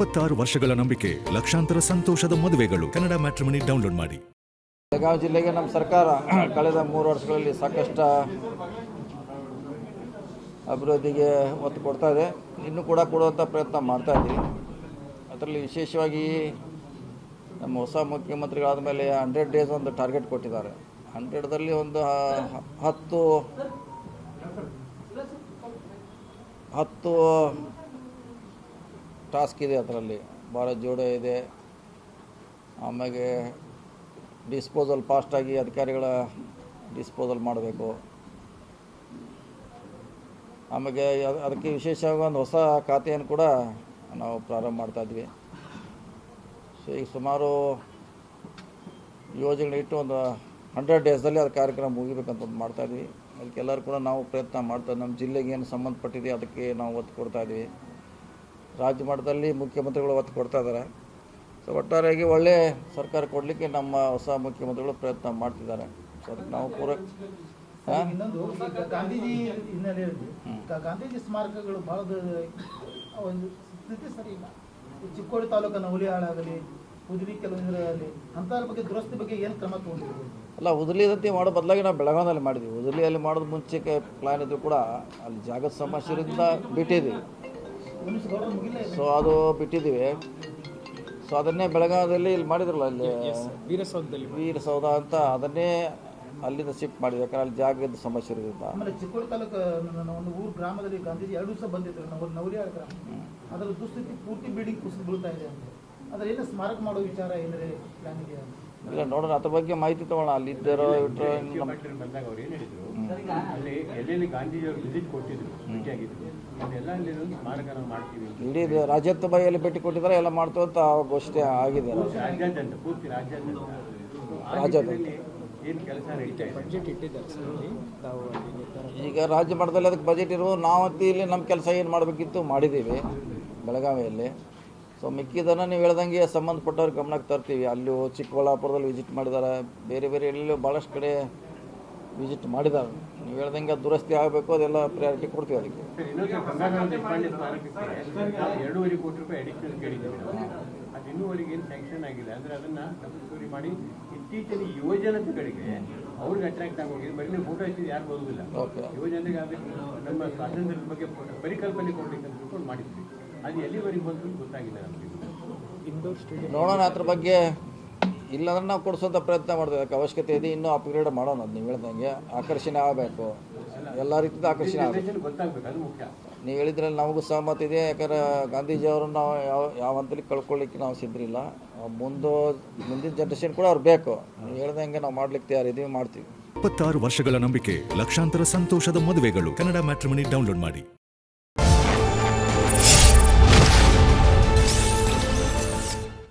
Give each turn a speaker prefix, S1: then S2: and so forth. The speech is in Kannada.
S1: 26 ವರ್ಷಗಳ ನಂಬಿಕೆ, ಲಕ್ಷಾಂತರ ಸಂತೋಷದ ಮದುವೆಗಳು. ಕನ್ನಡ ಮ್ಯಾಟ್ರಿಮನಿ ಡೌನ್ಲೋಡ್ ಮಾಡಿ.
S2: ಬೆಳಗಾವಿ ಜಿಲ್ಲೆಗೆ ನಮ್ಮ ಸರ್ಕಾರ ಕಳೆದ 3 ವರ್ಷಗಳಲ್ಲಿ ಸಾಕಷ್ಟು ಅಭಿವೃದ್ಧಿಗೆ ಒತ್ತು ಕೊಡ್ತಾ ಇದೆ. ಇನ್ನೂ ಕೂಡ ಕೊಡುವಂಥ ಪ್ರಯತ್ನ ಮಾಡ್ತಾ ಇದ್ದೀವಿ. ಅದರಲ್ಲಿ ವಿಶೇಷವಾಗಿ ನಮ್ಮ ಹೊಸ ಮುಖ್ಯಮಂತ್ರಿಗಳಾದ ಮೇಲೆ 100 ಡೇಸ್ ಒಂದು ಟಾರ್ಗೆಟ್ ಕೊಟ್ಟಿದ್ದಾರೆ. 100ದಲ್ಲಿ ಒಂದು 10 ಟಾಸ್ಕ್ ಇದೆ. ಅದರಲ್ಲಿ ಭಾರತ್ ಜೋಡೋ ಇದೆ. ಆಮೇಲೆ ಡಿಸ್ಪೋಸಲ್ ಫಾಸ್ಟಾಗಿ ಅಧಿಕಾರಿಗಳ ಡಿಸ್ಪೋಸಲ್ ಮಾಡಬೇಕು. ಆಮೇಲೆ ಅದಕ್ಕೆ ವಿಶೇಷವಾಗಿ ಒಂದು ಹೊಸ ಖಾತೆಯನ್ನು ಕೂಡ ನಾವು ಪ್ರಾರಂಭ ಮಾಡ್ತಾಯಿದ್ವಿ. ಸೊ ಈಗ ಸುಮಾರು ಯೋಜನೆ ಇಟ್ಟು ಒಂದು 100 ಡೇಸ್ದಲ್ಲಿ ಅದು ಕಾರ್ಯಕ್ರಮ ಮುಗಿಬೇಕಂತ ಮಾಡ್ತಾಯಿದ್ವಿ. ಅದಕ್ಕೆಲ್ಲರೂ ಕೂಡ ನಾವು ಪ್ರಯತ್ನ ಮಾಡ್ತಾ ನಮ್ಮ ಜಿಲ್ಲೆಗೆ ಏನು ಸಂಬಂಧಪಟ್ಟಿದೆ ಅದಕ್ಕೆ ನಾವು ಒತ್ತು ಕೊಡ್ತಾಯಿದ್ವಿ. ರಾಜ್ಯ ಮಟ್ಟದಲ್ಲಿ ಮುಖ್ಯಮಂತ್ರಿಗಳು ಒತ್ತು ಕೊಡ್ತಾ ಇದ್ದಾರೆ. ಸೊ ಒಟ್ಟಾರೆಯಾಗಿ ಒಳ್ಳೆ ಸರ್ಕಾರ ಕೊಡಲಿಕ್ಕೆ ನಮ್ಮ ಹೊಸ ಮುಖ್ಯಮಂತ್ರಿಗಳು ಪ್ರಯತ್ನ ಮಾಡ್ತಿದ್ದಾರೆ. ಸೊ ಅದಕ್ಕೆ ನಾವು
S3: ಇನ್ನೊಂದು ಗಾಂಧೀಜಿ ಹಿನ್ನೆಲೆಯಲ್ಲಿ ಗಾಂಧೀಜಿ ಸ್ಮಾರಕಗಳು ಭಾಳ ಒಂದು ಸ್ಥಿತಿ ಸರಿ ಇಲ್ಲ. ಚಿಕ್ಕೋಡಿ ತಾಲೂಕಿನ ಹುಲಿಯಾಳ ಆಗಲಿ, ಉದ್ಲಿ ಕೆಲವೊಂದರಲ್ಲಿ ಅಂಥದ್ರ ಬಗ್ಗೆ ದುರಸ್ತಿ ಬಗ್ಗೆ ಏನು ಕ್ರಮ ತಗೊಂಡಿದ್ದೀವಿ?
S2: ಅಲ್ಲ, ಉದಲಿದಂತೆ ಮಾಡೋ ಬದಲಾಗಿ ನಾವು ಬೆಳಗಾವಿಯಲ್ಲಿ ಮಾಡಿದ್ವಿ. ಉದಲಿಯಲ್ಲಿ ಮಾಡೋದು ಮುಂಚೆಗೆ ಪ್ಲ್ಯಾನ್ ಇದ್ದರೂ ಕೂಡ ಅಲ್ಲಿ ಜಾಗದ ಸಮಸ್ಯೆಯಿಂದ ಬಿಟ್ಟಿದ್ದೀವಿ. ಸೊ ಅದು ಬಿಟ್ಟಿದ್ದೀವಿ. ಸೊ ಅದನ್ನೇ ಬೆಳಗಾವಿಯಲ್ಲಿ ಇಲ್ಲಿ ಮಾಡಿದ್ರಲ್ಲ, ಅಲ್ಲಿ ವೀರಸೌಧ ಅಂತ, ಅದನ್ನೇ ಅಲ್ಲಿಂದ ಶಿಫ್ಟ್ ಮಾಡಿದ್ವಿ. ಯಾಕಂದ್ರೆ ಅಲ್ಲಿ ಜಾಗದ ಸಮಸ್ಯೆ ಇರೋದ್ರಿಂದ.
S3: ಆಮೇಲೆ ಚಿಕ್ಕೋಡಿ ತಾಲೂಕು ಒಂದು ಊರು ಗ್ರಾಮದಲ್ಲಿ ಗಾಂಧೀಜಿ 2 ದಿವಸ ಬಂದಿದ್ರು. ನಾವು ನವಲಿಯಾಳ ಗ್ರಾಮ, ಅದರ ದುಸ್ಥಿತಿ ಪೂರ್ತಿ ಬಿಲ್ಡಿಂಗ್ ಕುಸಿದು ಬೀಳ್ತಾ ಇದೆ ಅಂತ. ಅದ್ರ ಏನು ಸ್ಮಾರಕ ಮಾಡೋ ವಿಚಾರ ಏನಾರೆ ಪ್ಲಾನ್ ಇದೆಯಾ?
S2: ಇಲ್ಲ, ನೋಡೋಣ, ಅದ್ರ ಬಗ್ಗೆ ಮಾಹಿತಿ ತೊಗೊಳ್ಳೋಣ. ಅಲ್ಲಿ ಇದ್ದಾರೋ
S4: ಬಂದಾಗ ಅವ್ರು ಏನು ಹೇಳಿದ್ರು, ಅಲ್ಲಿ ಎಲ್ಲೆಲ್ಲಿ ಗಾಂಧೀಜಿಯವರು ವಿಸಿಟ್ ಕೊಟ್ಟಿದ್ರು, ಭೇಟಿಯಾಗಿದ್ರು, ಅದೆಲ್ಲ ಅಲ್ಲಿ ಸ್ಮಾರಕ ನಾವು ಮಾಡ್ತೀವಿ.
S2: ಇಡೀ ರಾಜ್ಯದ ಬಾಯಲ್ಲಿ ಭೇಟಿ ಕೊಟ್ಟಿದ್ದಾರೆ, ಎಲ್ಲ ಮಾಡ್ತು ಅಂತ ಘೋಷಣೆ ಆಗಿದೆ.
S4: ರಾಜ್ಯಾದ್ಯಂತ, ಪೂರ್ತಿ ರಾಜ್ಯಾದ್ಯಂತ ಏನು ಕೆಲಸ ನಡೀತಾ ಇದೆ? ಬಜೆಟ್ ಇಟ್ಟಿದ್ದಾರೆ
S2: ಈಗ ರಾಜ್ಯ ಮಟ್ಟದಲ್ಲಿ ಅದಕ್ಕೆ ಬಜೆಟ್ ಇರುವ ನಾವಂತೂ ಇಲ್ಲಿ ನಮ್ಮ ಕೆಲಸ ಏನು ಮಾಡಬೇಕಿತ್ತು ಮಾಡಿದ್ದೀವಿ ಬೆಳಗಾವಿಯಲ್ಲಿ. ಸೊ ಮಿಕ್ಕಿದನ್ನು ನೀವು ಹೇಳ್ದಂಗೆ ಸಂಬಂಧಪಟ್ಟವ್ರಿಗೆ ಗಮನಕ್ಕೆ ತರ್ತೀವಿ. ಅಲ್ಲೂ ಚಿಕ್ಕಬಳ್ಳಾಪುರದಲ್ಲಿ ವಿಸಿಟ್ ಮಾಡಿದ್ದಾರೆ, ಬೇರೆ ಬೇರೆ ಎಲ್ಲೆಲ್ಲೂ ಭಾಳಷ್ಟು ಕಡೆ ವಿಸಿಟ್ ಮಾಡಿದ್ದಾರೆ. ನೀವು ಹೇಳ್ದಂಗೆ ದುರಸ್ತಿ ಆಗಬೇಕು, ಅದೆಲ್ಲ ಪ್ರಯಾರಿಟಿ ಕೊಡ್ತೀವಿ ಅದಕ್ಕೆ.
S4: $2.5 ಕೋಟಿ ರೂಪಾಯಿ ಅಡಿಷನಲ್ ಕೇಳಿದ್ದೀವಿ ನಾವು. ಅದು ಇನ್ನೂವರೆಗೆ ಏನು ಸ್ಯಾಂಕ್ಷನ್ ಆಗಿದೆ ಅಂದರೆ ಅದನ್ನು ತಪ್ಪಿಸೂರಿ ಮಾಡಿ ಇತ್ತೀಚಿನ ಯುವಜನತೆಗಳಿಗೆ ಅವ್ರಿಗೆ ಅಟ್ರಾಕ್ಟ್ ಆಗೋಗಿದೆ. ಬರೀ ಫೋಟೋ ಹಚ್ಚಿದ್ದು ಯಾರು ಬರೋದಿಲ್ಲ. ಯುವಜನತೆಗೆ ಅದಕ್ಕೆ ನಮ್ಮ ಸ್ವಾತಂತ್ರ್ಯದ ಬಗ್ಗೆ ಪರಿಕಲ್ಪನೆ ಕೊಡಲಿಕ್ಕೆ ಅಂತ ತಿಳ್ಕೊಂಡು ಮಾಡಿದ್ವಿ. ಅದು ಎಲ್ಲಿವರೆಗೆ ಬಂದರೂ ಗೊತ್ತಾಗಿಲ್ಲ ನಮಗೆ.
S2: ನೋಡೋಣ, ಅದ್ರ ಬಗ್ಗೆ ಇಲ್ಲಾಂದ್ರೆ ನಾವು ಕೊಡಿಸೋಂಥ ಪ್ರಯತ್ನ ಮಾಡ್ತೀವಿ. ಅದಕ್ಕೆ ಅವಶ್ಯಕತೆ ಇದೆ, ಇನ್ನೂ ಅಪ್ಗ್ರೇಡ್ ಮಾಡೋಣ. ಅದು ನೀವು ಹೇಳ್ದಂಗೆ ಆಕರ್ಷಣೆ ಆಗಬೇಕು, ಎಲ್ಲ ರೀತಿಯ ಆಕರ್ಷಣೆ ಆಗಬೇಕು,
S4: ಗೊತ್ತಾಗಬೇಕು, ಅದು ಮುಖ್ಯ.
S2: ನೀವು ಹೇಳಿದ್ರಲ್ಲಿ ನಮಗೂ ಸಹಮತ ಇದೆ. ಯಾಕಂದ್ರೆ ಗಾಂಧೀಜಿಯವ್ರನ್ನ ನಾವು ಯಾವ ಹಂತದಲ್ಲಿ ಕಳ್ಕೊಳ್ಳಿಕ್ಕೆ ನಾವು ಸಿದ್ರಿಲ್ಲ. ಮುಂದಿನ ಜನ್ರೇಷನ್ ಕೂಡ ಅವ್ರು ಬೇಕು. ನೀವು ಹೇಳ್ದಂಗೆ ನಾವು ಮಾಡ್ಲಿಕ್ಕೆ ತಯಾರಿದ್ದೀವಿ, ಮಾಡ್ತೀವಿ.
S1: 26 ವರ್ಷಗಳ ನಂಬಿಕೆ, ಲಕ್ಷಾಂತರ ಸಂತೋಷದ ಮದುವೆಗಳು. ಕನ್ನಡ ಮ್ಯಾಟ್ರಿಮನಿ ಡೌನ್ಲೋಡ್ ಮಾಡಿ.